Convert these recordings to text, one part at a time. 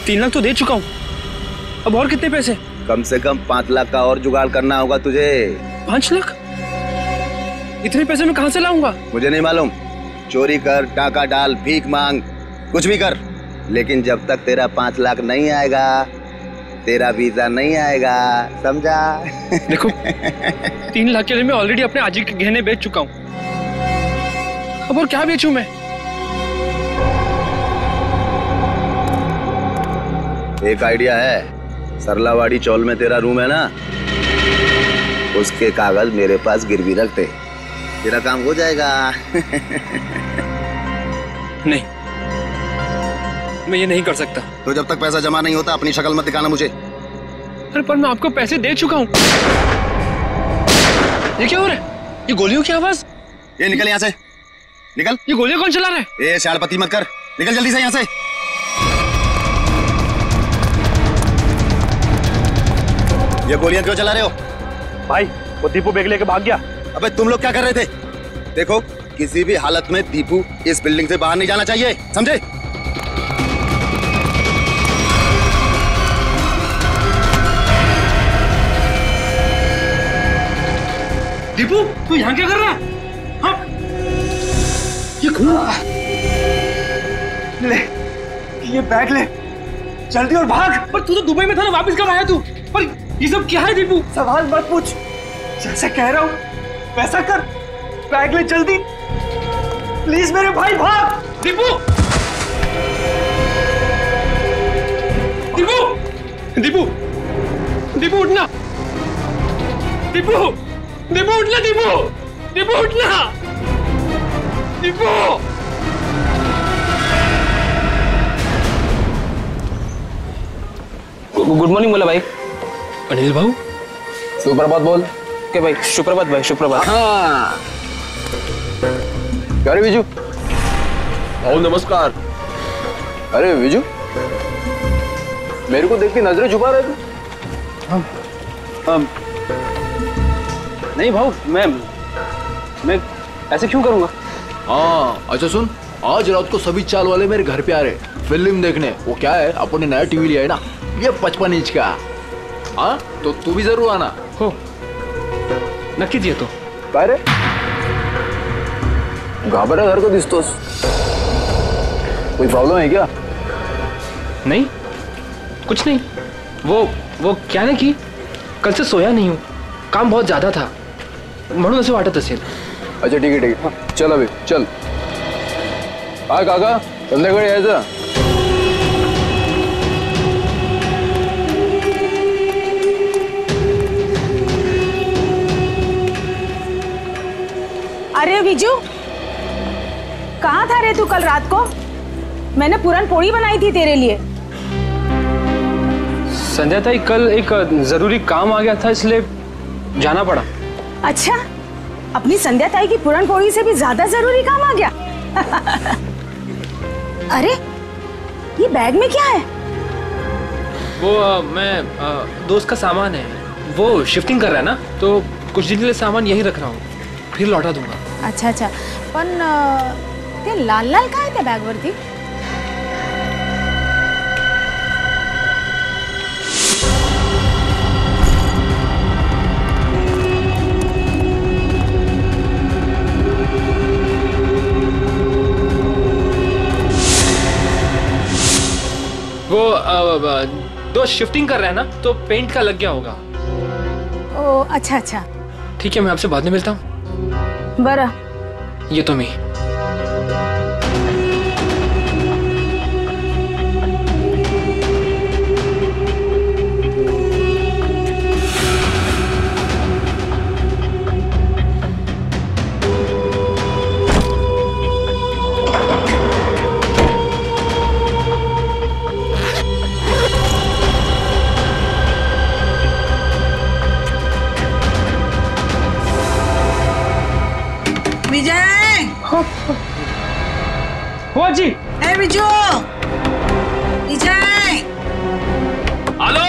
3 लाख तो दे चुका हूँ, अब और कितने पैसे? कम से कम 5 लाख का और जुगाड़ करना होगा तुझे। 5 लाख? इतने पैसे मैं कहाँ से लाऊंगा? मुझे नहीं मालूम, चोरी कर, टाका डाल, भीख मांग, कुछ भी कर, लेकिन जब तक तेरा 5 लाख नहीं आएगा तेरा वीजा नहीं आएगा, समझा? देखो 3 लाख के लिए मैं ऑलरेडी अपने आजी के गहने बेच चुका हूँ, अब और क्या बेचूं मैं? एक आइडिया है, सरलावाड़ी चौल में तेरा रूम है ना, उसके कागज मेरे पास गिरवी रख दे, तेरा काम हो जाएगा। नहीं, मैं ये नहीं कर सकता। तो जब तक पैसा जमा नहीं होता अपनी शक्ल मत दिखाना मुझे। अरे पर मैं आपको पैसे दे चुका हूँ। ये क्या हो रहा है? ये गोलियों की आवाज। ये निकल यहाँ से, निकल। ये गोलियां कौन चला रहा है? ए शाड़पति मत कर, निकल जल्दी से यहाँ से। ये गोलियां क्यों चला रहे हो? भाई वो दीपू बैग लेके भाग गया। अबे तुम लोग क्या कर रहे थे? देखो किसी भी हालत में दीपू इस बिल्डिंग से बाहर नहीं जाना चाहिए, समझे? दीपू तू यहाँ क्या कर रहा है? हाँ? ये खून ले, ये बैग ले, जल्दी और भाग। पर तू तो दुबई में था ना, वापस कब आया तू? पर ये सब क्या है दीपू? सवाल मत पूछ, जैसे कह रहा हूँ वैसा कर, बैग ले जल्दी, प्लीज मेरे भाई भाग। दीपू, दीपू, दीपू, दीपू उठना, दीपू, दीपू उठना, दीपू, दीपू उठना, दीपू। गुड मॉर्निंग बोला भाई। अनिल भाऊ, सुप्रभात बोल। के भाई, सुप्रभात भाई, सुप्रभात। हाँ क्या रे विजू? भाऊ नमस्कार। अरे विजू, मेरे को देख के नजरें छुपा रहे थे। नहीं भाऊ, मैं ऐसे क्यों करूंगा? हाँ अच्छा सुन, आज रात को सभी चाल वाले मेरे घर पे आ रहे फिल्म देखने। वो क्या है, अपन ने नया टीवी लिया है ना, ये 55 इंच का। हाँ तो तू भी जरूर आना। हो नक्की दिए तो काय रे घाबरा घर को दिसतोस, कोई प्रॉब्लम है क्या? नहीं, कुछ नहीं। वो क्या ना कि कल से सोया नहीं हूँ, काम बहुत ज्यादा था म्हणून असं वाटत असेल। अच्छा ठीक है, हाँ, चल अभी चल। हाँ काका, संध्याकाळी यायचं। अरे विजू, कहाँ था रे तू कल रात को? मैंने पूरन पोड़ी बनाई थी तेरे लिए। संध्या ताई, कल एक जरूरी काम आ गया था इसलिए जाना पड़ा। अच्छा, अपनी संध्या ताई की पूरन पोड़ी से भी ज्यादा जरूरी काम आ गया। अरे ये बैग में क्या है? वो मैं दोस्त का सामान है, वो शिफ्टिंग कर रहा है ना, तो कुछ दिन के लिए सामान यही रख रहा हूँ, फिर लौटा दूंगा। अच्छा अच्छा, पण ते लाल लाल काय त्या बैग वरती? वो दोस्त शिफ्टिंग कर रहा है ना, तो पेंट का लग गया होगा। ओ अच्छा अच्छा, ठीक है, मैं आपसे बाद में मिलता हूँ। बरं। ये तो मैं जी। ए विजू, विजय। हेलो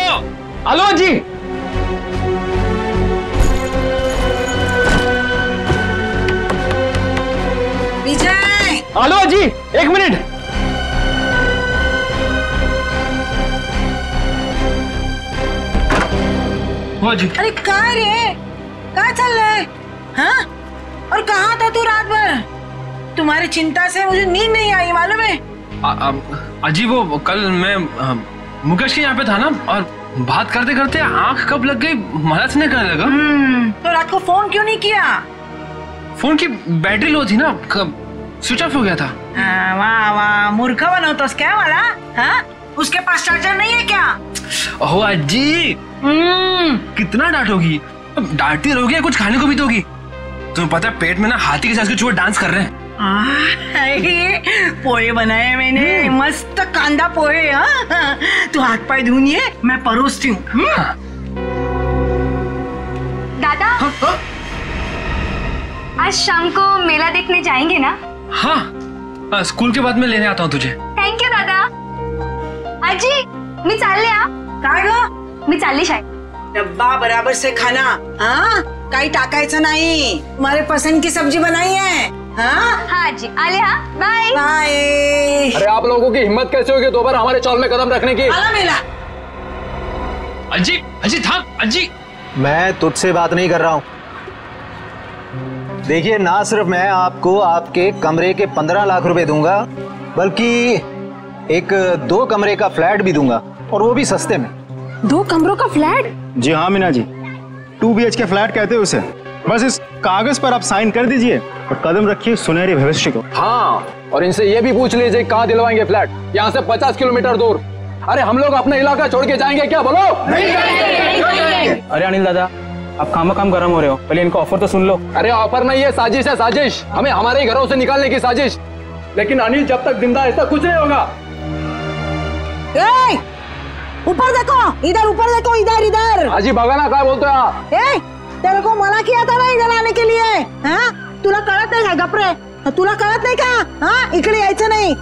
हेलो जी। विजय। हेलो जी, 1 मिनट। वो जी। अरे कहाँ रे, कहाँ चल रहा है? हाँ? और कहाँ था तू रात भर? तुम्हारी चिंता से मुझे नींद नहीं आई, मालूम है? अजी वो कल मैं मुकेश के यहाँ पे था ना, और बात करते करते आंख कब लग गई मदद नहीं करने लगा। तो रात को फोन क्यों नहीं किया? फोन की बैटरी लो थी ना, स्विच ऑफ हो गया था। वाह वाह, मूर्ख बनो तो क्या वाला? हाँ? उसके पास चार्जर नहीं है क्या? ओह अजी, कितना डांटोगी? अब डांटती रहोगी, कुछ खाने को भी दोगी? तुम्हें पता है पेट में ना हाथी के साथ के चूहे डांस कर रहे हैं। पोहे बनाए मैंने, मस्त कांदा पोहे। हाँ, तू हाथ पाए धुनिए, मैं परोसती हूँ। दादा, आज शाम को मेला देखने जाएंगे ना? हाँ, स्कूल के बाद मैं लेने आता हूँ तुझे। थैंक यू दादा। आजी, मी चालले हा. काय ग? मी चालली शाळेत. डब्बा बराबर से खाना, हाँ? काही टाकायचं नाही। तुम्हारे पसंद की सब्जी बनाई है, हाँ? हाँ जी, आले हा, बाय। बाय। अरे आप लोगों की हिम्मत कैसे होगी दोबारा हमारे चौल में कदम रखने की? आला मेला। अजी, अजी थाम, अजी। मैं तुझसे बात नहीं कर रहा हूँ। देखिए, ना सिर्फ मैं आपको आपके कमरे के 15 लाख रुपए दूंगा, बल्कि एक 2 कमरे का फ्लैट भी दूंगा, और वो भी सस्ते में। 2 कमरों का फ्लैट? जी हाँ मीना जी, 2 BHK फ्लैट कहते हैं उसे। बस इस कागज पर आप साइन कर दीजिए और कदम रखिए सुनहरे भविष्य को। हाँ, और इनसे ये भी पूछ लीजिए कहाँ दिलवाएंगे फ्लैट, यहाँ से 50 किलोमीटर दूर। अरे हम लोग अपना इलाका छोड़ के जाएंगे क्या, बोलो? नहीं। अरे अनिल दादा, आप काम गरम हो रहे हो, पहले इनका ऑफर तो सुन लो। अरे ऑफर नहीं है, साजिश है, साजिश। हमें हमारे घरों से निकालने की साजिश। लेकिन अनिल जब तक जिंदा है ऐसा कुछ नहीं होगा। ऊपर देखो, इधर ऊपर देखो, इधर इधर। हाजी बघा ना काय बोलतोय हा? तेरे को मना किया था ना इधर आने के लिए, हाँ? तुला कळत नहीं का गपरे? तुला कळत नहीं का? हाँ, इकडे यायचं नहीं।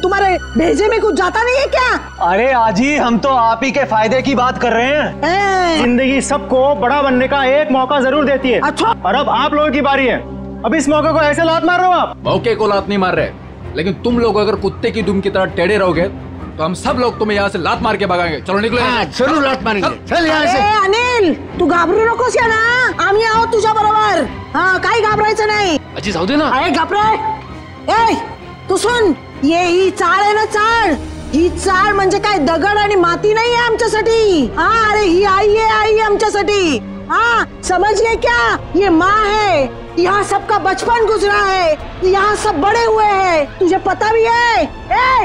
तुम्हारे भेजे में कुछ जाता नहीं है क्या? अरे आजी, हम तो आप ही के फायदे की बात कर रहे हैं। जिंदगी सबको बड़ा बनने का एक मौका जरूर देती है। अच्छा। और अब आप लोगों की बारी है। अब इस मौके को ऐसे लात मार रहे हो आप? मौके को लात नहीं मार रहे, लेकिन तुम लोग अगर कुत्ते की दुम की तरह टेढ़े रहोगे तो हम सब लोग तुम्हें यहाँ से लात मार के भगाएंगे। चलो निकलो। जरूर लात मारेंगे। चल यहाँ से। अनिल, तू घाबरू नकोस या ना, आम्ही आहोत तुझ्या बरोबर। हाँ, काही घाबरायचं नाही। अजी जाऊ दे ना। अरे घाबरे। तू सुन, ये ही चाळ आहे ना, चाळ। ही चाळ म्हणजे काय दगड आणि माती नाही आहे आमच्यासाठी। हाँ, अरे ही आई है आमच्यासाठी। हाँ, समझ गए क्या? ये माँ है। यहाँ सबका बचपन गुजरा है, यहाँ सब बड़े हुए हैं, तुझे पता भी है।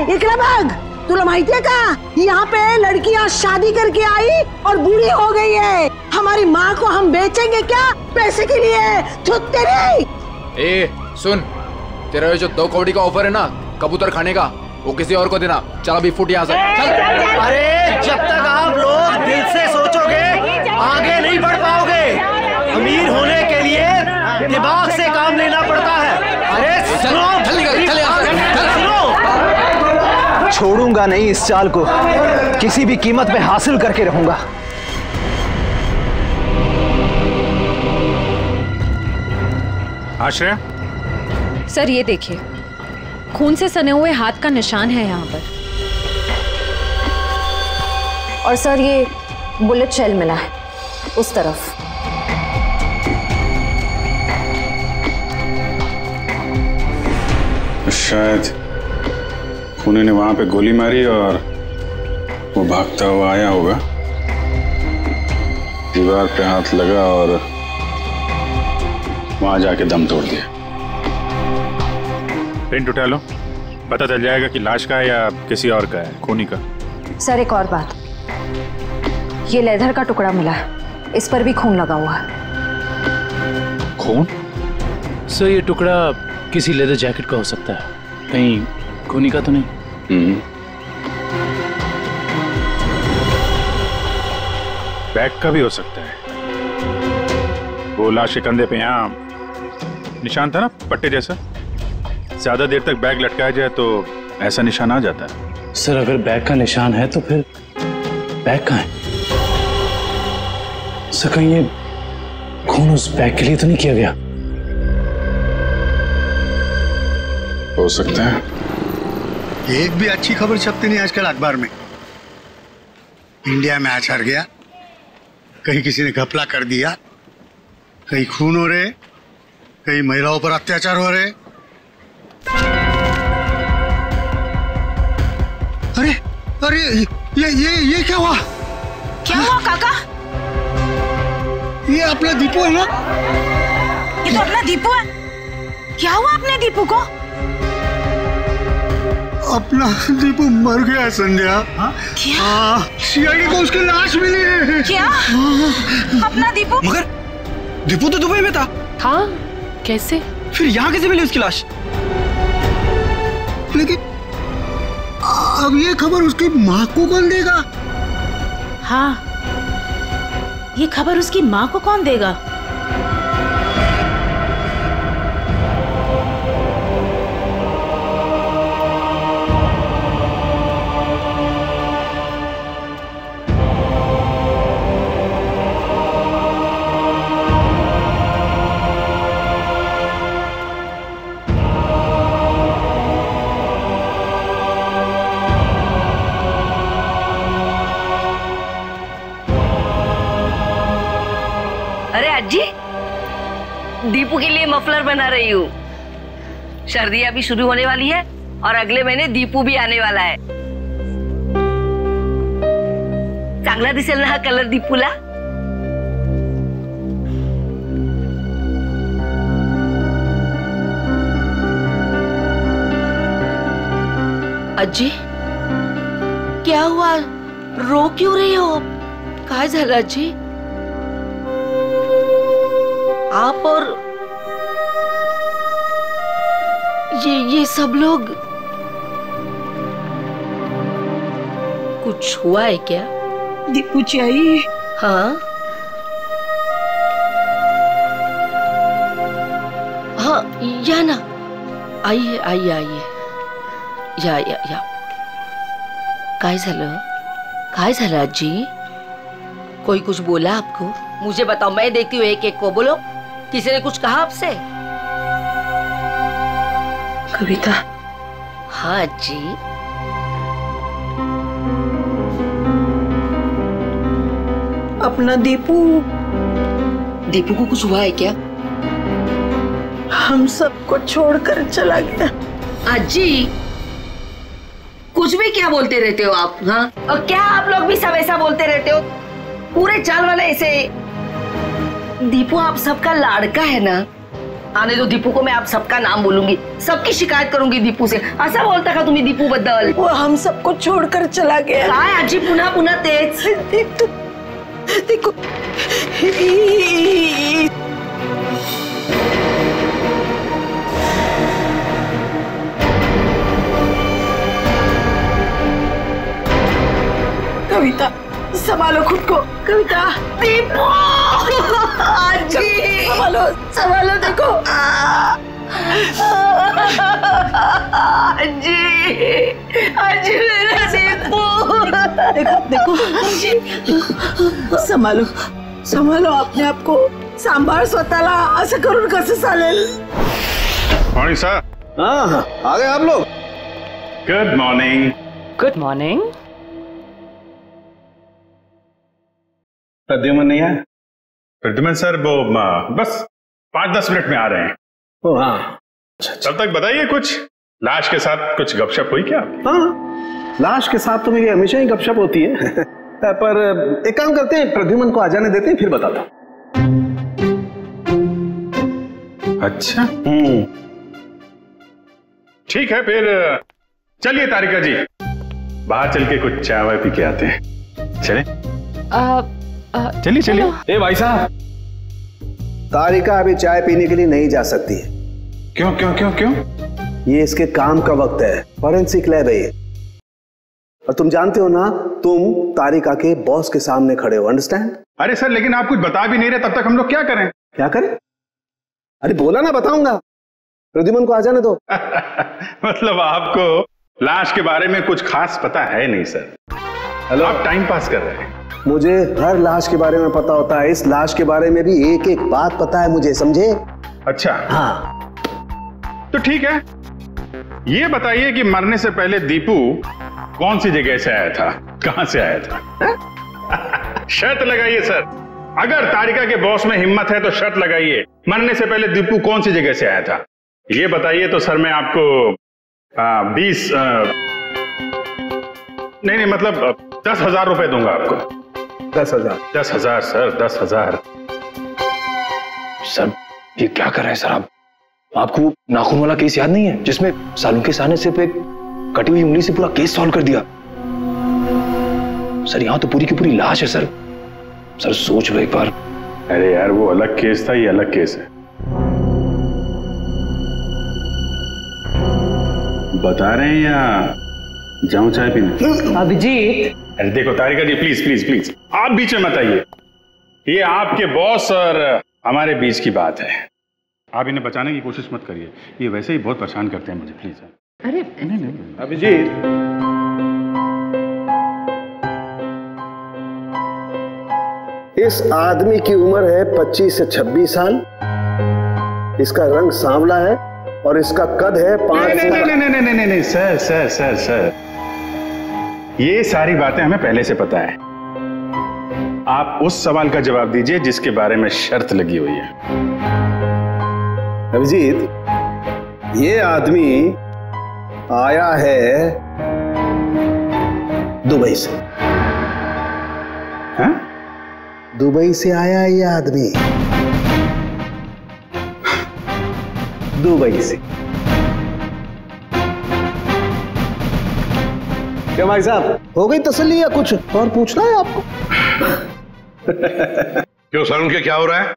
इकडे बघ, तुला माहिती है का? यहाँ पे लड़कियाँ शादी करके आई और बूढ़ी हो गई है। हमारी माँ को हम बेचेंगे क्या पैसे के लिए? ए सुन, तेरा जो 2 कौड़ी का ऑफर है ना कबूतर खाने का, वो किसी और को देना। चल अभी फुट यहाँ से। अरे जब तक आप लोग दिल से सोचोगे आगे नहीं बढ़ पाओगे। अमीर होने के लिए दिमाग से काम लेना पड़ता है। अरे सुनो, छोड़ूंगा नहीं इस चाल को, किसी भी कीमत पे हासिल करके रहूंगा। आश्रय, सर ये देखिए, खून से सने हुए हाथ का निशान है यहाँ पर। और सर ये बुलेट शेल मिला है उस तरफ। शायद खूनी ने वहां पे गोली मारी और वो भागता हुआ आया होगा, दीवार पे हाथ लगा और वहां जाके दम तोड़ दिया। प्रिंट उठा लो, पता चल जाएगा कि लाश का है या किसी और का है, खूनी का। सर एक और बात, ये लेदर का टुकड़ा मिला है, इस पर भी खून लगा हुआ है। खून? सर ये टुकड़ा किसी लेदर जैकेट का हो सकता है, कहीं खूनी का तो नहीं? बैग का भी हो सकता है। वो लाश के कंधे पे यहाँ निशान था ना, पट्टे जैसा। ज्यादा देर तक बैग लटकाया जाए तो ऐसा निशान आ जाता है। सर अगर बैग का निशान है तो फिर बैग कहाँ है? सर कहीं ये खून उस बैग के लिए तो नहीं किया गया? हो सकता है। एक भी अच्छी खबर छपती नहीं आजकल अखबार में। इंडिया मैच हार गया, कहीं किसी ने घपला कर दिया, कहीं खून हो रहे, कहीं महिलाओं पर अत्याचार हो रहे। अरे अरे ये क्या हुआ? क्या हुआ काका? ये अपना दीपू है ना? ये तो अपना दीपू है। क्या हुआ अपने दीपू को? अपना दीपू मर गया संध्या। क्या? सीआईडी को उसकी लाश मिली है। क्या? अपना दीपू? मगर दीपू तो दुबई में था। कैसे? फिर यहाँ कैसे मिली उसकी लाश? लेकिन अब ये खबर उसकी माँ को कौन देगा? हाँ, ये खबर उसकी माँ को कौन देगा? अरे अज्जी, दीपू के लिए मफलर बना रही हूँ। सर्दियाँ भी शुरू होने वाली है और अगले महीने दीपू भी आने वाला है। चांगला दिसेल ना हा कलर दीपूला? अज्जी, क्या हुआ? रो क्यों रही हो? काय झालं अज्जी? आप और ये सब लोग, कुछ हुआ है क्या? दीपू चाहिए? हाँ हाँ, या ना, आइए आइए आइए, या काय झालं? काय झालं अज्जी? कोई कुछ बोला आपको? मुझे बताओ, मैं देखती हूँ एक एक को। बोलो, किसी ने कुछ कहा आपसे? कविता। हाँ जी। अपना दीपू को कुछ हुआ है क्या? हम सबको छोड़कर चला गया। अज्जी, कुछ भी क्या बोलते रहते हो आप? हाँ, और क्या आप लोग भी सब ऐसा बोलते रहते हो? पूरे चाल वाले ऐसे। दीपू आप सबका लाड़का है ना? आने दो दीपू को, मैं आप सबका नाम बोलूंगी, सबकी शिकायत करूंगी दीपू से। ऐसा बोलता का तुम्ही दीपू बद्दल? वो हम सबको छोड़कर चला गया। काय आजी पुन्हा पुन्हा तेच? देखो, कविता, संभालो खुद को। कविता, दीपू, आजी संभालो, देखो। आजी मेरा दीपू। देखो, संभालो अपने आप को, सांभाळ स्वतःला। असं करून कसं चालेल? Morning sir. हाँ, आ गए आप लोग। Good morning. Good morning. Pradyuman नहीं आया? प्रद्युमन सर वो बस 5-10 मिनट में आ रहे हैं। ओ हाँ, तब तक बताइए, कुछ लाश के साथ कुछ गपशप हुई क्या? हाँ, लाश के साथ तो मेरी हमेशा ही गपशप होती है। पर एक काम करते हैं, प्रद्युमन को आ जाने देते हैं, फिर बताता हूँ। अच्छा, ठीक है, फिर चलिए तारिका जी, बाहर चल के कुछ चाय वाय पी के आते हैं। चले? चलिए। ए भाई साहब, तारिका अभी चाय पीने के लिए नहीं जा सकती है। क्यों? ये इसके काम का वक्त है, फॉरेंसिक लैब है ये। और तुम जानते हो ना, तुम तारिका के बॉस के सामने खड़े हो, अंडरस्टैंड? अरे सर, लेकिन आप कुछ बता भी नहीं रहे, तब तक हम लोग क्या करें? क्या करें? अरे बोला ना, बताऊंगा। प्रद्युमन को आ जाने दो। मतलब आपको लाश के बारे में कुछ खास पता है नहीं सर? हेलो, आप टाइम पास कर रहे हैं। मुझे हर लाश के बारे में पता होता है, इस लाश के बारे में भी एक एक बात पता है मुझे, समझे? अच्छा हाँ, तो ठीक है, ये बताइए कि मरने से पहले दीपू कौन सी जगह से आया था, कहां से आया था? शर्त लगाइए सर। अगर तारिका के बॉस में हिम्मत है तो शर्त लगाइए, मरने से पहले दीपू कौन सी जगह से आया था ये बताइए। तो सर मैं आपको 20 नहीं मतलब 10,000 रुपए दूंगा आपको। 10,000? 10,000 सर, 10,000। सर ये क्या कर रहे हैं सर आप? आपको नाखून वाला केस याद नहीं है जिसमें सालुंखे ने सिर्फ एक कटी हुई उंगली से पूरा केस सॉल्व कर दिया? सर यहां तो पूरी की पूरी लाश है सर। सर सोच लो एक बार। अरे यार वो अलग केस था, ये अलग केस है। बता रहे हैं या जाऊं चाय पीने? अभिजीत, अरे देखो तारिका जी, प्लीज प्लीज प्लीज आप बीच में मत आइए। ये आपके बॉस और हमारे बीच की बात है, आप इन्हें बचाने की कोशिश मत करिए। ये वैसे ही बहुत परेशान करते हैं मुझे, प्लीज। अरे नहीं अभिजीत, इस आदमी की उम्र है 25 से 26 साल, इसका रंग सांवला है और इसका कद है 5 नहीं सर सर सर सर, ये सारी बातें हमें पहले से पता है। आप उस सवाल का जवाब दीजिए जिसके बारे में शर्त लगी हुई है। अभिजीत, ये आदमी आया है दुबई से। हाँ? दुबई से आया है ये आदमी, दुबई से। क्या भाई साहब, हो गई तसल्ली या कुछ और पूछना है आपको? क्यों सालुंखे, क्या हो रहा है?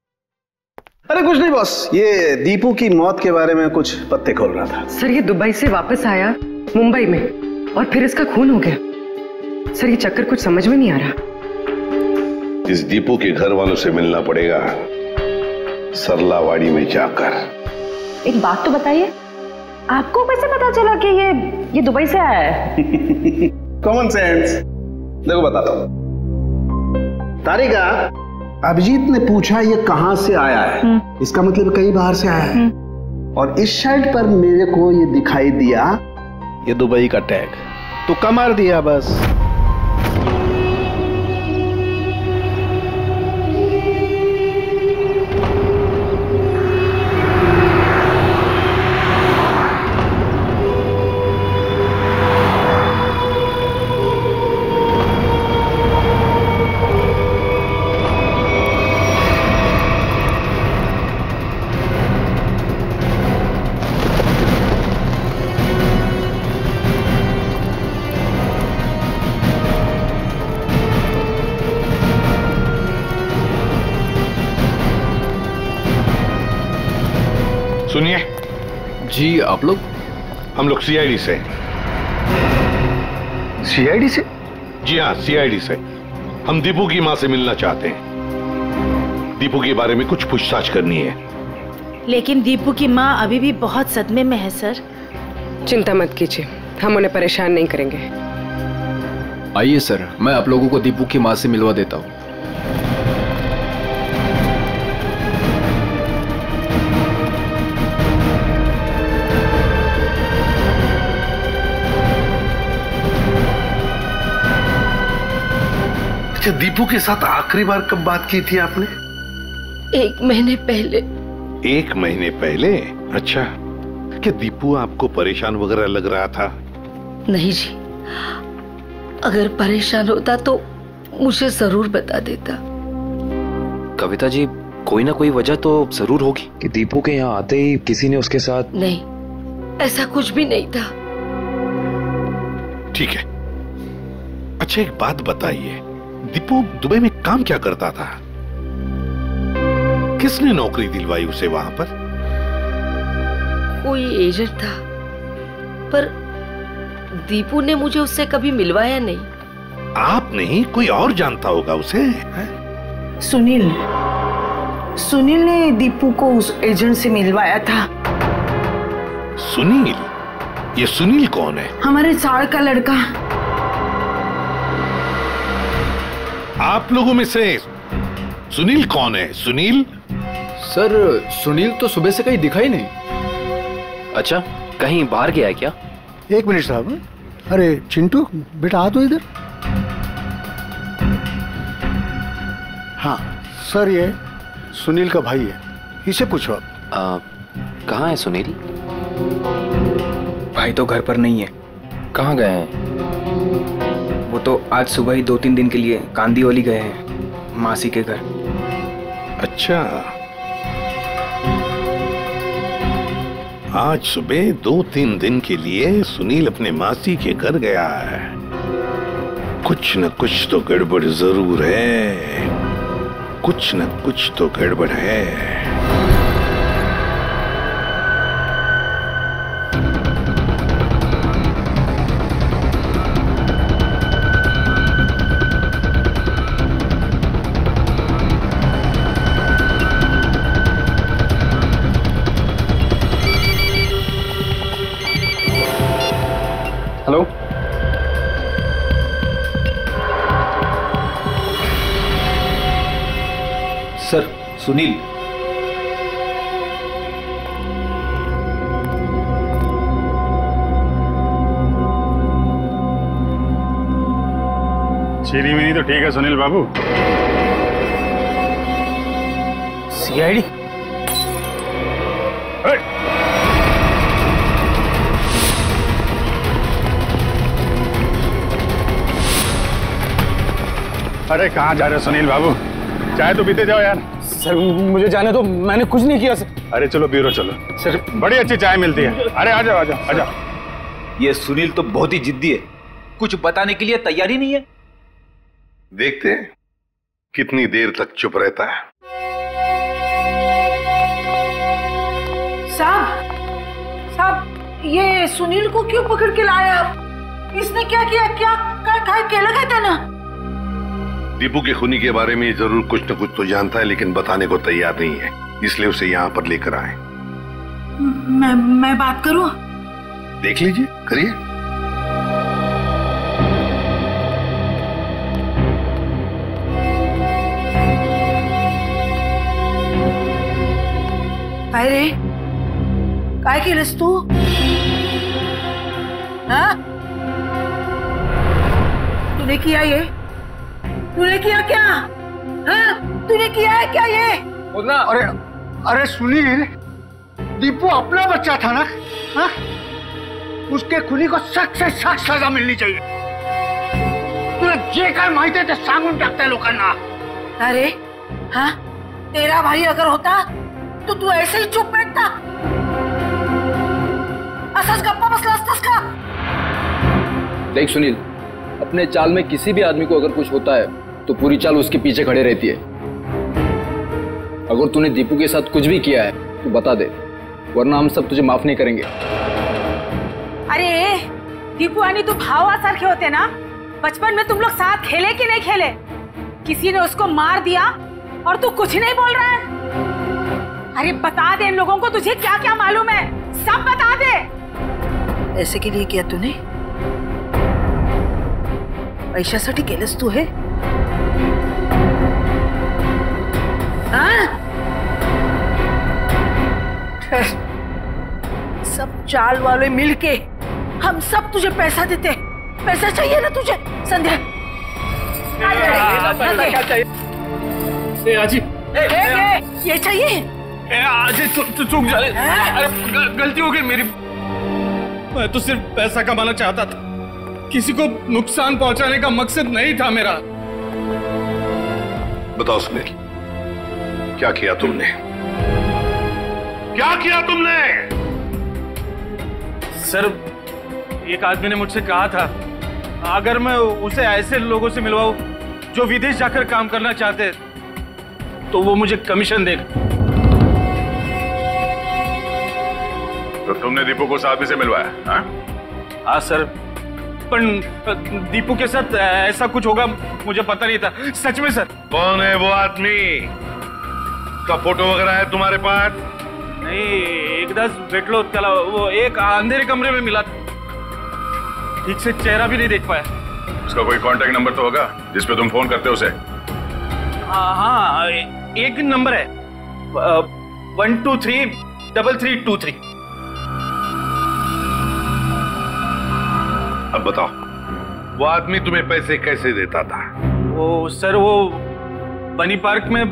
अरे कुछ नहीं बॉस, ये दीपू की मौत के बारे में कुछ पत्ते खोल रहा था। सर ये दुबई से वापस आया मुंबई में और फिर इसका खून हो गया। सर ये चक्कर कुछ समझ में नहीं आ रहा। इस दीपू के घर वालों से मिलना पड़ेगा, सरलावाड़ी में जाकर। एक बात तो बताइए, आपको कैसे पता चला कि ये दुबई से आया है? Common sense. देखो बताता हूं। तारिका, अभिजीत ने पूछा ये कहां से आया है, इसका मतलब कहीं बाहर से आया है। और इस शर्ट पर मेरे को ये दिखाई दिया, ये दुबई का टैग, तो कमार दिया बस। सुनिए जी, आप लोग? हम लोग सीआईडी से। सीआईडी से? जी हाँ, सीआईडी से। हम दीपू की मां से मिलना चाहते हैं। दीपू के बारे में कुछ पूछताछ करनी है। लेकिन दीपू की मां अभी भी बहुत सदमे में है सर। चिंता मत कीजिए, हम उन्हें परेशान नहीं करेंगे। आइए सर, मैं आप लोगों को दीपू की मां से मिलवा देता हूँ। दीपू के साथ आखिरी बार कब बात की थी आपने? 1 महीने पहले। 1 महीने पहले? अच्छा, क्या दीपू आपको परेशान वगैरह लग रहा था? नहीं जी, अगर परेशान होता तो मुझे जरूर बता देता। कविता जी, कोई ना कोई वजह तो जरूर होगी कि दीपू के यहाँ आते ही किसी ने उसके साथ। नहीं, ऐसा कुछ भी नहीं था। ठीक है। अच्छा एक बात बताइए, दीपू दुबई में काम क्या करता था? किसने नौकरी दिलवाई उसे वहां पर? कोई एजेंट था, पर दीपू ने मुझे उससे कभी मिलवाया नहीं। आप नहीं, कोई और जानता होगा उसे? सुनील ने दीपू को उस एजेंट से मिलवाया था। सुनील? ये सुनील कौन है? हमारे साड़ का लड़का। आप लोगों में से सुनील कौन है? सुनील? सर सुनील तो सुबह से कहीं दिखा ही नहीं। अच्छा, कहीं बाहर गया है क्या? एक मिनट साहब। अरे चिंटू बेटा, आ तो इधर। हाँ, सर ये सुनील का भाई है, इसे पूछो आप। कहाँ है सुनील? भाई तो घर पर नहीं है। कहाँ गए हैं? वो तो आज सुबह ही 2-3 दिन के लिए कांदीवली गए हैं, मासी के घर। अच्छा, आज सुबह 2-3 दिन के लिए सुनील अपने मासी के घर गया है। कुछ न कुछ तो गड़बड़ जरूर है, कुछ न कुछ तो गड़बड़ है। Hello, sir Sunil. चीनी मिनी तो ठीक है सुनील बाबू। सीआईडी? अरे कहाँ जा रहे हो सुनील बाबू? चाय तो पीते जाओ यार। सर मुझे जाने दो, मैंने कुछ नहीं किया सर। अरे चलो ब्यूरो चलो सर, बड़ी अच्छी चाय मिलती है। अरे आ जाओ आ जाओ आ जाओ। ये सुनील तो बहुत ही जिद्दी है, कुछ बताने के लिए तैयार ही नहीं है। देखते हैं कितनी देर तक चुप रहता है। साहब, ये सुनील को क्यों पकड़ के लाए आप? इसने क्या किया? क्या लगा था ना? दीपू के खूनी के बारे में जरूर कुछ न कुछ तो जानता है, लेकिन बताने को तैयार नहीं है, इसलिए उसे यहाँ पर लेकर आए। मैं बात करूं? देख लीजिए, करिए। अरे काय केलंस तू? हाँ? तूने किया ये? तूने किया क्या? हाँ? तूने किया है क्या ये? अरे सुनील, दीपू अपना बच्चा था ना? हाँ? उसके खुनी को सख्त से सख्त सजा मिलनी चाहिए। तुला जे काय माहिती ते सांगून टाकताय लोकांना। अरे हाँ, तेरा भाई अगर होता तो तू ऐसे ही चुप बैठता? असच गप्पा बसला असतास का? देख सुनील, अपने चाल में किसी भी आदमी को अगर कुछ होता है तो पूरी चाल उसके पीछे खड़े रहती है। अगर तूने दीपू के साथ कुछ भी किया है तो बता दे, वरना हम सब तुझे माफ नहीं करेंगे। अरे दीपू आणि तू भावासारखे होते ना? बचपन में तुम लोग साथ खेले कि नहीं खेले? किसी ने उसको मार दिया और तू कुछ नहीं बोल रहा है? अरे बता दे इन लोगों को, तुझे क्या क्या मालूम है, सब बता दे। ऐसे के लिए किया तूने? पैशासाठी केलंस तू हे? हाँ? सब चाल वाले मिलके हम सब तुझे पैसा देते। पैसा चाहिए ना तुझे? संध्या आजी, ये चाहिए? आजी चूक जा, गलती हो गई मेरी। मैं तो सिर्फ पैसा कमाना चाहता था, किसी को नुकसान पहुंचाने का मकसद नहीं था मेरा। बताओ सुनील, क्या किया तुमने? क्या किया तुमने? सर, एक आदमी ने मुझसे कहा था अगर मैं उसे ऐसे लोगों से मिलवाऊं जो विदेश जाकर काम करना चाहते तो वो मुझे कमीशन देगा। तो तुमने दीपू को उस आदमी से मिलवाया? हाँ? हाँ सर, पर दीपू के साथ ऐसा कुछ होगा मुझे पता नहीं था, सच में सर। कौन है वो आदमी? का फोटो वगैरह है तुम्हारे पास? नहीं, एकदाच भेटलो त्याला, वो एक अंधेरे कमरे में मिला, ठीक से चेहरा भी नहीं देख पाया। उसका कोई कांटेक्ट नंबर तो होगा जिस पे तुम फोन करते हो उसे? हाँ, एक नंबर है 1233323। अब बताओ, वो आदमी तुम्हें पैसे कैसे देता था? वो सर, वो बनी पार्क में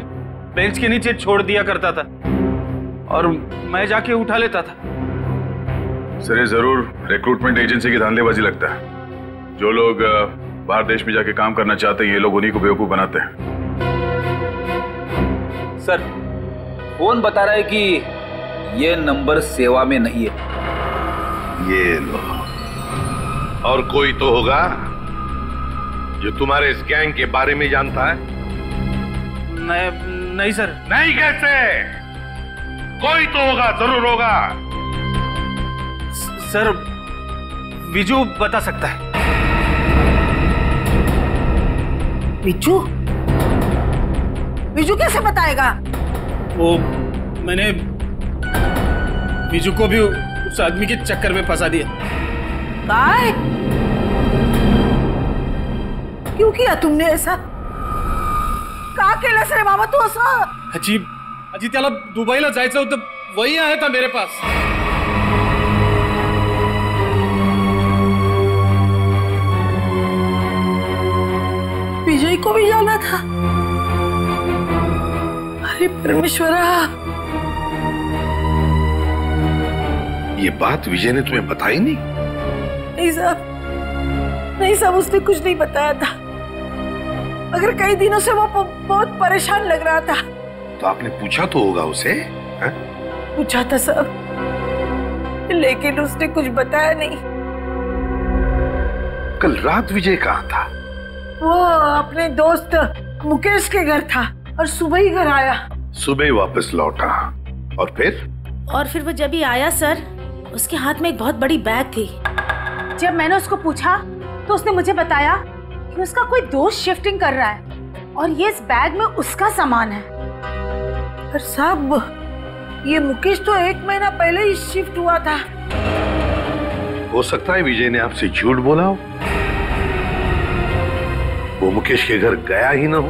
बेंच के नीचे छोड़ दिया करता था और मैं जाके उठा लेता था। सर ये जरूर रिक्रूटमेंट एजेंसी की धांधलेबाजी लगता है। जो लोग बाहर देश में जाके काम करना चाहते हैं ये लोग उन्हीं को बेवकूफ बनाते हैं। सर फोन बता रहा है कि ये नंबर सेवा में नहीं है। ये लो। और कोई तो होगा जो तुम्हारे इस गैंग के बारे में जानता है। नहीं सर। नहीं कैसे? कोई तो होगा, जरूर होगा। सर विजू बता सकता है। विजू? विजू कैसे बताएगा? वो मैंने विजू को भी उस आदमी के चक्कर में फंसा दिया। काय? क्यों किया तुमने ऐसा? का केलंस रे बाबा तू असं? आजी त्याला दुबईला जायचं होतं, वही आया था मेरे पास। विजय को भी जाना था। अरे परमेश्वरा, ये बात विजय ने तुम्हें बताई नहीं? नहीं साहब, उसने कुछ नहीं बताया था। मगर कई दिनों से वो बहुत परेशान लग रहा था। तो आपने पूछा तो होगा उसे? है? पूछा था साहब, लेकिन उसने कुछ बताया नहीं। कल रात विजय कहाँ था? वो अपने दोस्त मुकेश के घर था और सुबह ही घर आया। सुबह ही वापस लौटा। और फिर वो जब ही आया सर, उसके हाथ में एक बहुत बड़ी बैग थी। जब मैंने उसको पूछा तो उसने मुझे बताया कि उसका कोई दोस्त शिफ्टिंग कर रहा है और ये इस बैग में उसका सामान है। पर साहब, ये मुकेश तो 1 महीना पहले ही शिफ्ट हुआ था। हो सकता है विजय ने आपसे झूठ बोला हो। वो मुकेश के घर गया ही ना हो।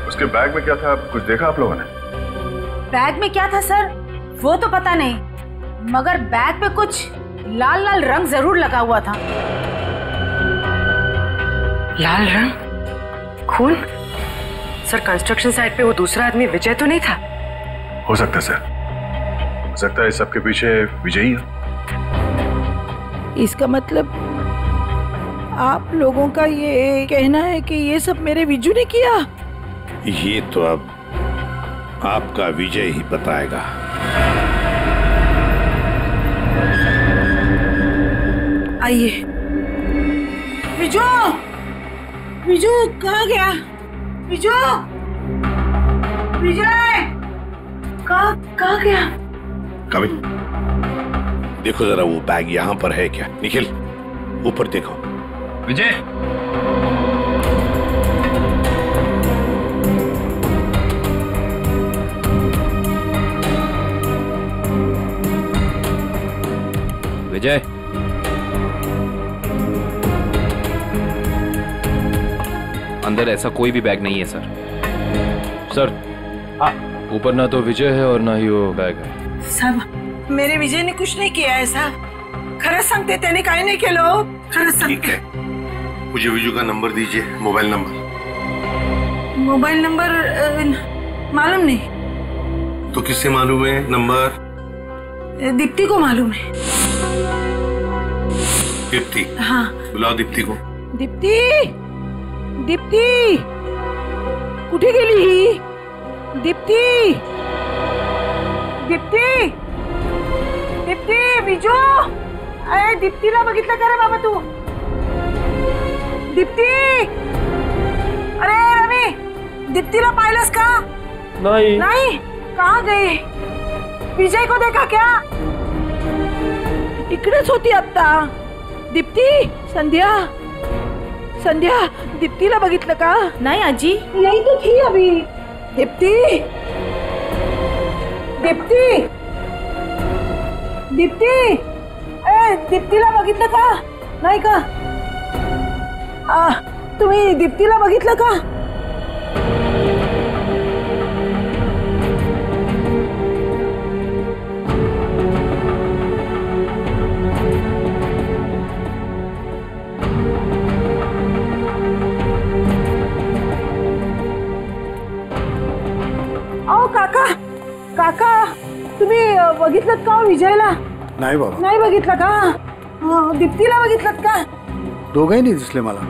उसके बैग में क्या था, कुछ देखा आप लोगों ने? बैग में क्या था सर वो तो पता नहीं, मगर बैग पे कुछ लाल लाल रंग जरूर लगा हुआ था। लाल रंग? खून? सर कंस्ट्रक्शन साइट पे वो दूसरा आदमी विजय तो नहीं था? हो सकता है सर, हो सकता है सबके पीछे विजय ही है। इसका मतलब आप लोगों का ये कहना है कि ये सब मेरे विजू ने किया? ये तो अब आपका विजय ही बताएगा। आइए। विजू, विजू कहाँ गया? विजू, विजय कहाँ गया? कभी देखो जरा, वो बैग यहाँ पर है क्या? निखिल ऊपर देखो। विजय, विजय, अंदर ऐसा कोई भी बैग नहीं है सर। सर, ऊपर ना तो विजय है और ना ही वो बैग है। साहब, मेरे विजय ने कुछ नहीं किया है साहब। खरंच सांगते, त्याने काही नाही केलं हो। खरंच सांगते। मुझे विजू का नंबर दीजिए, मोबाइल नंबर। मोबाइल नंबर मालूम नहीं। तो किससे मालूम है नंबर? दीप्ति को मालूम है। दीप्ति? हाँ। बुलाओ दीप्ति को। दीप्ति, दीप्ति कुठे गेली ही? दीप्ति, दीप्ति, दीप्ति, विजू, अरे दीप्तीला बघितलं का रे बाबा तू? दीप्ति, अरे रवी, दीप्तीला पाहिलंस का? नहीं। नहीं? कहाँ गई? विजय को देखा क्या? इकडेच होती आता। दीप्ति, संध्या, संध्या, दीप्तीला बघितलं का? नहीं आजी, यही तो थी अभी। दीप्ति, दीप्ति, दीप्ति, अरे दीप्तीला बघितलं का? नाही का? तुम्ही दीप्तीला बघितलं का? बघितलं का विजयला? नाही बाबा, नाही बघितलं का? दीप्तीला बघितलं का? दोघंही नाही दिसले मला.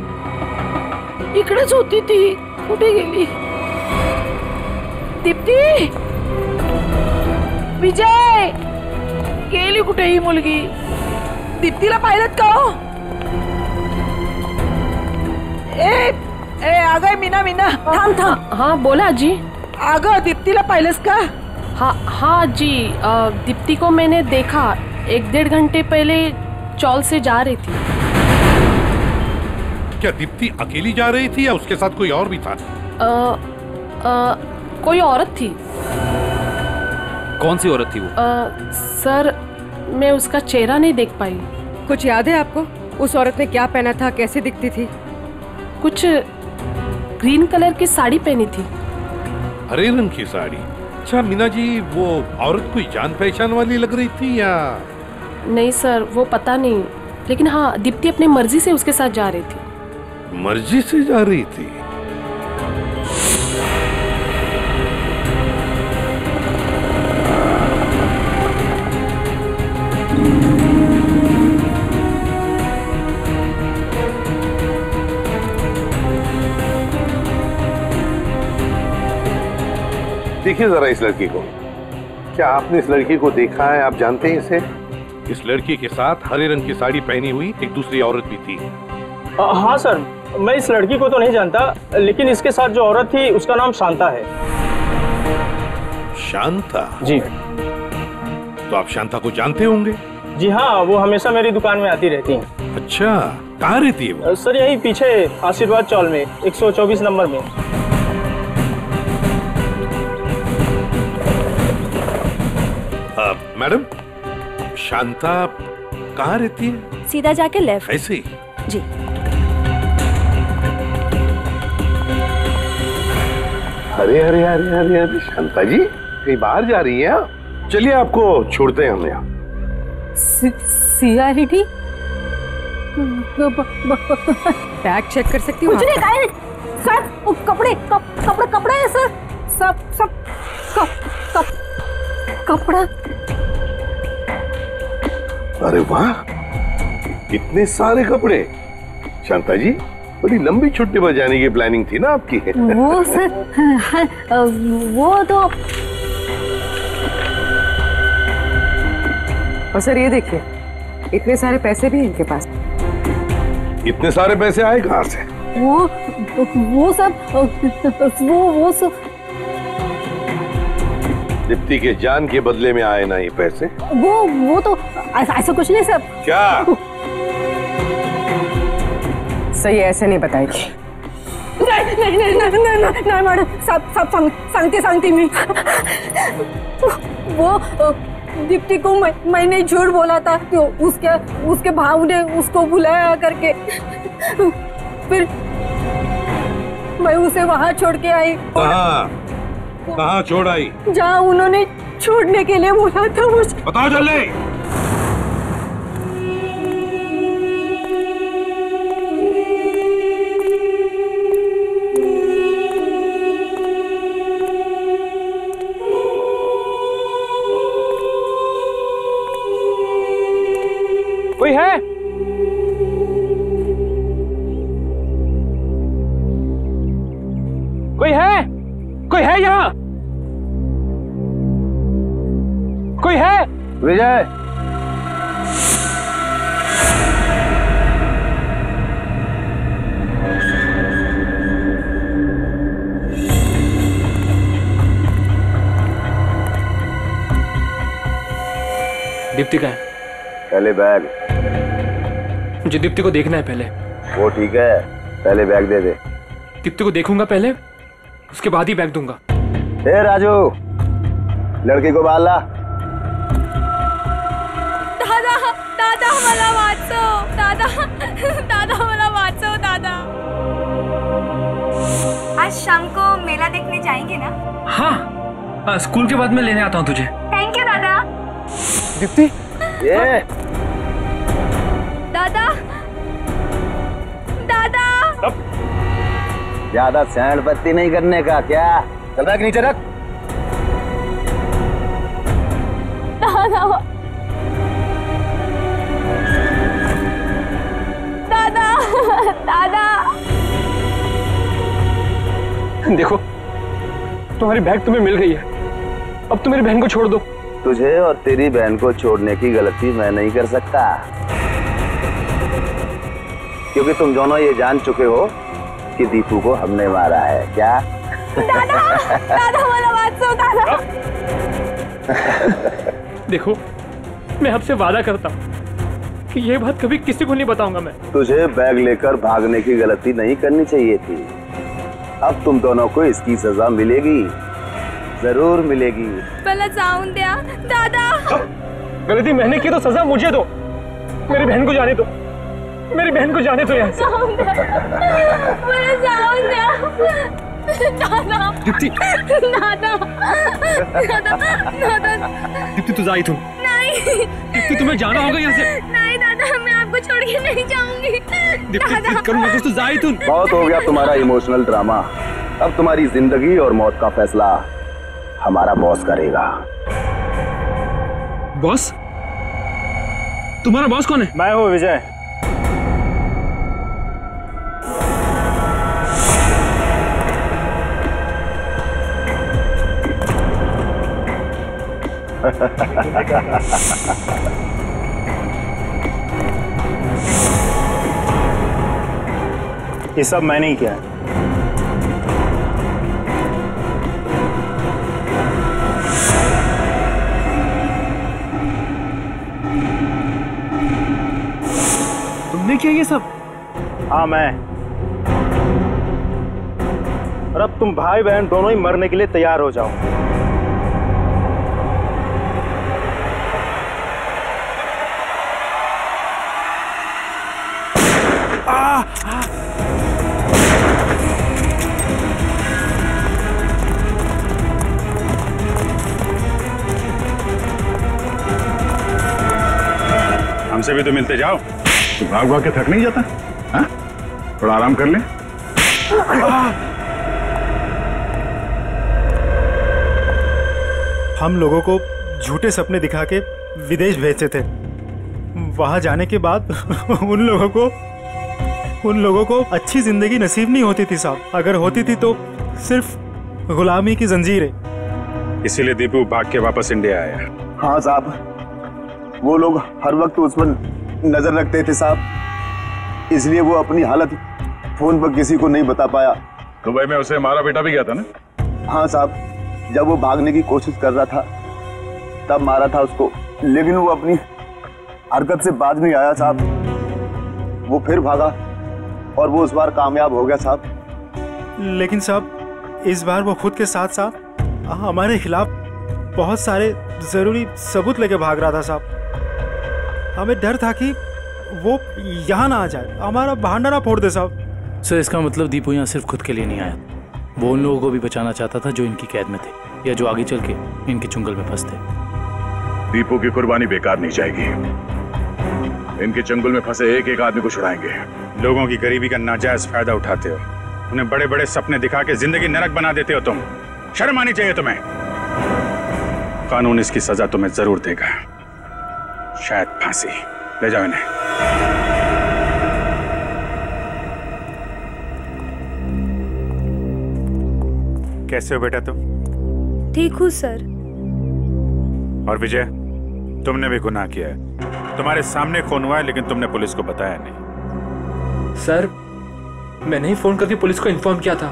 इकडेच होती ती. कुठे गेली? दीप्ती, विजय, गेली कुठे ही मुलगी? दीप्तीला पाहिलं का हो? अगं मीना मीना थांब थांब. हाँ बोला आजी. अगं दीप्तीला पाहिलंस का? हाँ आजी, दीप्ति को मैंने देखा 1-1.5 घंटे पहले चौल से जा रही थी. क्या दीप्ति अकेली जा रही थी या उसके साथ कोई और भी था? कोई औरत थी. कौन सी औरत थी वो? सर मैं उसका चेहरा नहीं देख पाई. कुछ याद है आपको? उस औरत ने क्या पहना था, कैसे दिखती थी? कुछ ग्रीन कलर की साड़ी पहनी थी. हरे रंग की साड़ी? अच्छा मीना जी, वो औरत कोई जान पहचान वाली लग रही थी या? नहीं सर, वो पता नहीं, लेकिन हाँ दीप्ति अपनी मर्जी से उसके साथ जा रही थी. मर्जी से जा रही थी? देखिए जरा इस लड़की को. क्या आपने इस लड़की को देखा है? आप जानते हैं इसे? इस लड़की के साथ हरे रंग की साड़ी पहनी हुई एक दूसरी औरत भी थी. हाँ सर, मैं इस लड़की को तो नहीं जानता, लेकिन इसके साथ जो औरत थी उसका नाम शांता है. शांता? जी. तो आप शांता को जानते होंगे? जी हाँ, वो हमेशा मेरी दुकान में आती रहती हैं. अच्छा, कहाँ रहती है वो? सर यही पीछे आशीर्वाद चौल में 124 नंबर में. मैडम, शांता कहाँ रहती है? सीधा जाके लेफ्ट. ऐसे ही? जी. अरे अरे अरे अरे अरे शांता जी, कहीं बाहर जा रही हैं आप? चलिए आपको छोड़ते हैं हम यहाँ. सीआईडी बैग चेक कर सकती हूँ? कुछ नहीं गाय सर, कपड़े कपड़े कपड़े है सर, सब कपड़ा. अरे वाह, कितने सारे कपड़े. शांता जी, बड़ी लंबी छुट्टी पर जाने की प्लानिंग थी ना आपकी? वो सर, वो तो. और सर ये देखिए, इतने सारे पैसे भी हैं इनके पास. इतने सारे पैसे आए कहाँ से? वो सब दीप्ति के जान के बदले में आए ना ये पैसे? वो तो ऐसा कुछ नहीं सर. क्या? सही ऐसे नहीं बताएगी. नहीं मैडम, सब सांगते मी. वो दीप्ति को मैंने झूठ बोला था, तो उसके भाव ने उसको बुलाया करके, फिर मैं उसे वहाँ छोड़ के आई. कहाँ छोड़ आई? जहाँ उन्होंने छोड़ने के लिए बोला था मुझे. बताओ जल्दी. कोई है? कोई है? कोई है यहाँ? कोई है? विजय, दीप्ति का है? पहले बैग. मुझे दीप्ति को देखना है पहले. वो ठीक है, पहले बैग दे दे. दीप्ति को देखूंगा पहले, उसके बाद ही बैग दूंगा. ए राजू, लड़की को बाहर ला. दादा मला वाचव. दादा मला वाचव. दादा, आज शाम को मेला देखने जाएंगे ना? हाँ, स्कूल के बाद मैं लेने आता हूँ तुझे. थैंक यू दादा. दीप्ति, ये दादा. ज्यादा सैंड पत्ती नहीं करने का. क्या चल बैग नीचे रख. दादा दादा दादा। देखो तुम्हारी बैग तुम्हें मिल गई है, अब तुम मेरी बहन को छोड़ दो। तुझे और तेरी बहन को छोड़ने की गलती मैं नहीं कर सकता, क्योंकि तुम दोनों ये जान चुके हो कि दीपू को हमने मारा है। क्या दादा दादा वाला बात सुन दादा। देखो मैं आपसे वादा करता हूँ कि ये बात कभी किसी को नहीं बताऊंगा मैं। तुझे बैग लेकर भागने की गलती नहीं करनी चाहिए थी। अब तुम दोनों को इसकी सजा मिलेगी, जरूर मिलेगी। पहले जाऊं दिया दादा। गलती मैंने की तो सजा मुझे दो, मेरी बहन को जाने दो, मेरी बहन को जाने दो यहाँ से। दादा दीप्ति दादा दादा दादा। दीप्ति तू जाई तुम। नहीं दीप्ति तुम्हें जाना होगा यहाँ से। नहीं दादा मैं आपको छोड़ के नहीं जाऊंगी। दीप्ति करूँगा कुछ तो जाई तुम। बहुत हो गया तुम्हारा इमोशनल ड्रामा। अब तुम्हारी जिंदगी और मौत का फैसला हमारा बॉस करेगा। बॉस? तुम्हारा बॉस कौन है? मैं हूँ विजय। ये सब मैंने ही किया है। तुमने किया ये सब? हाँ मैं। और अब तुम भाई बहन दोनों ही मरने के लिए तैयार हो जाओ। हमसे भी तो मिलते जाओ। तो भाग भाग के थक नहीं जाता? हाँ? थोड़ा आराम कर ले। हम लोगों को झूठे सपने दिखा के विदेश भेजते थे। वहां जाने के बाद उन लोगों को अच्छी जिंदगी नसीब नहीं होती थी साहब। अगर होती थी तो सिर्फ गुलामी की जंजीरें। इसीलिए दीपू भाग के वापस इंडिया आया। हाँ साहब, वो लोग हर वक्त उस पर नजर रखते थे साहब, इसलिए वो अपनी हालत फोन पर किसी को नहीं बता पाया। दुबई में उसे मारा बेटा भी गया था ना? हाँ साहब, जब वो भागने की कोशिश कर रहा था तब मारा था उसको, लेकिन वो अपनी हरकत से बाज नहीं आया साहब। वो फिर भागा और वो इस बार कामयाब हो गया साहब। लेकिन साहब इस बार वो खुद के साथ साथ हमारे खिलाफ बहुत सारे जरूरी सबूत लेके भाग रहा था साहब। हमें डर था कि वो यहाँ ना आ जाए, हमारा बहाना ना फोड़ दे साहब। सर इसका मतलब दीपू यहाँ सिर्फ खुद के लिए नहीं आया, वो उन लोगों को भी बचाना चाहता था जो इनकी कैद में थे या जो आगे चल के इनके चुंगल में फंसते। दीपू की कुर्बानी बेकार नहीं जाएगी। इनके चंगुल में फंसे एक एक आदमी को छुड़ाएंगे। लोगों की गरीबी का नाजायज फायदा उठाते हो, उन्हें बड़े बड़े सपने दिखा के जिंदगी नरक बना देते हो तुम। शर्म आनी चाहिए तुम्हें। कानून इसकी सजा तुम्हें जरूर देगा, शायद फांसी। ले जाओ इन्हें। कैसे हो बेटा तुम? ठीक हूँ सर। और विजय, तुमने भी गुनाह किया है। तुम्हारे सामने खून हुआ है लेकिन तुमने पुलिस को बताया नहीं। सर मैंने ही फोन करके पुलिस को इन्फॉर्म किया था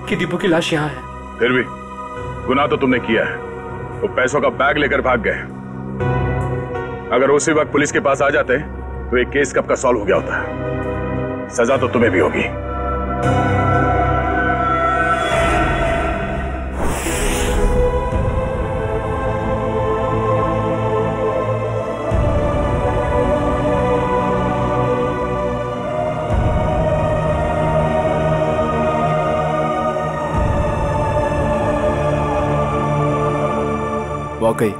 कि दीपू की लाश यहाँ है। फिर भी गुनाह तो तुमने किया है। वो पैसों का बैग लेकर भाग गए। अगर उसी वक्त पुलिस के पास आ जाते तो एक केस कब का सॉल्व हो गया होता। सजा तो तुम्हें भी होगी। वाकई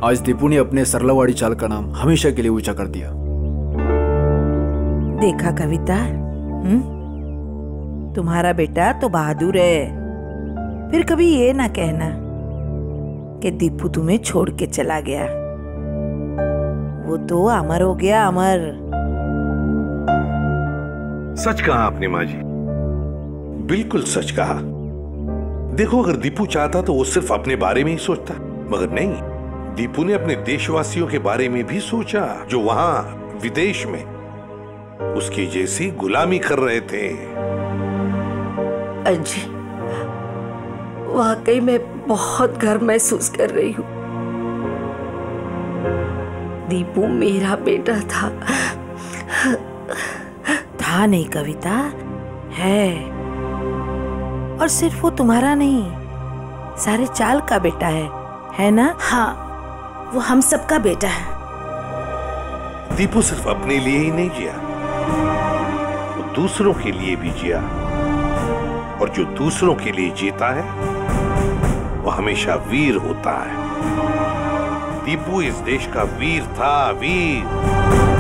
आज दीपू ने अपने सरलावाड़ी चाल का नाम हमेशा के लिए ऊंचा कर दिया। देखा कविता, तुम्हारा बेटा तो बहादुर है। फिर कभी ये ना कहना कि दीपू तुम्हें छोड़ के चला गया। वो तो अमर हो गया, अमर। सच कहा आपने माँ जी, बिल्कुल सच कहा। देखो, अगर दीपू चाहता तो वो सिर्फ अपने बारे में ही सोचता, मगर नहीं, दीपू ने अपने देशवासियों के बारे में भी सोचा जो वहां विदेश में उसकी जैसी गुलामी कर रहे थे। अजी, वाकई में बहुत गर्व महसूस कर रही हूँ। दीपू मेरा बेटा था। था नहीं कविता, है। और सिर्फ वो तुम्हारा नहीं, सारे चाल का बेटा है ना? हाँ, वो हम सबका बेटा है। दीपू सिर्फ अपने लिए ही नहीं जिया, वो दूसरों के लिए भी जिया। और जो दूसरों के लिए जीता है वो हमेशा वीर होता है। दीपू इस देश का वीर था, वीर।